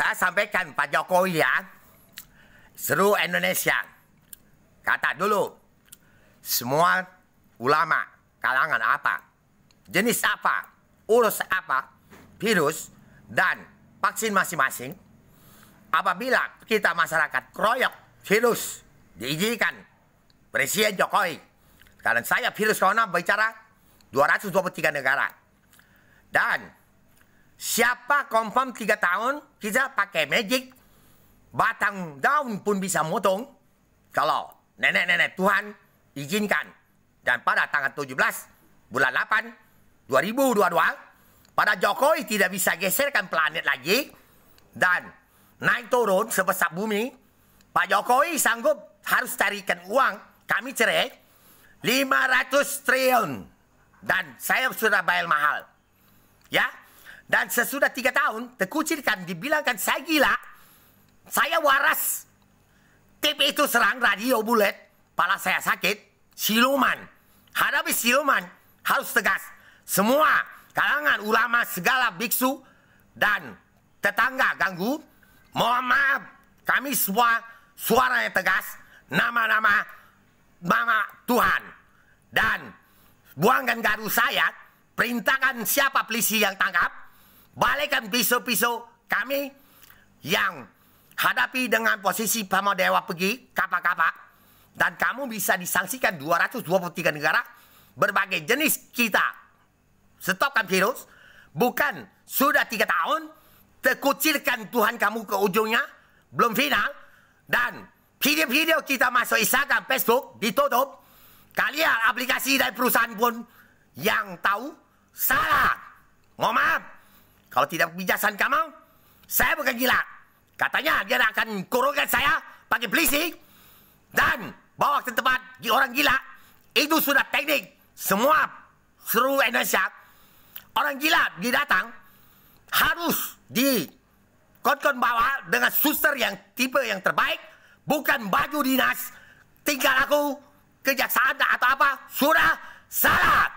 Saya sampaikan Pak Jokowi ya, seluruh Indonesia. Kata dulu, semua ulama, kalangan apa, jenis apa, urus apa, virus, dan vaksin masing-masing. Apabila kita masyarakat keroyok virus, diizinkan Presiden Jokowi. Karena saya virus corona bicara 223 negara. Dan siapa confirm 3 tahun, kita pakai magic, batang daun pun bisa motong. Kalau nenek-nenek Tuhan izinkan. Dan pada tanggal 17 bulan 8 2022, pada Jokowi tidak bisa geserkan planet lagi dan naik turun sebesar bumi. Pak Jokowi sanggup harus carikan uang, kami cerai 500 triliun. Dan saya sudah bayar mahal. Ya, dan sesudah 3 tahun, terkucilkan, dibilangkan saya gila, saya waras. TV itu serang, radio bulet, kepala saya sakit, siluman. Hadapi siluman, harus tegas. Semua kalangan ulama, segala biksu, dan tetangga ganggu, mohon maaf, kami semua suara yang tegas, nama-nama Tuhan. Dan buangkan gaduh saya, perintahkan siapa polisi yang tangkap, balikkan pisau-pisau kami yang hadapi dengan posisi Pamadewa pergi, kapak-kapak, dan kamu bisa disangsikan 223 negara, berbagai jenis kita. Stopkan virus, bukan sudah 3 tahun, terkucilkan Tuhan kamu ke ujungnya, belum final, dan video-video kita masuk Instagram, Facebook, ditutup, kalian aplikasi dari perusahaan pun yang tahu, salah. Mohon maaf, kalau tidak bijaksana kamu, saya bukan gila. Katanya dia akan kurungkan saya pakai polisi dan bawa ke tempat orang gila. Itu sudah teknik semua seluruh Indonesia. Orang gila didatang harus kon bawa dengan suster yang tipe yang terbaik, bukan baju dinas. Tinggal aku kejaksaan atau apa, sudah salah.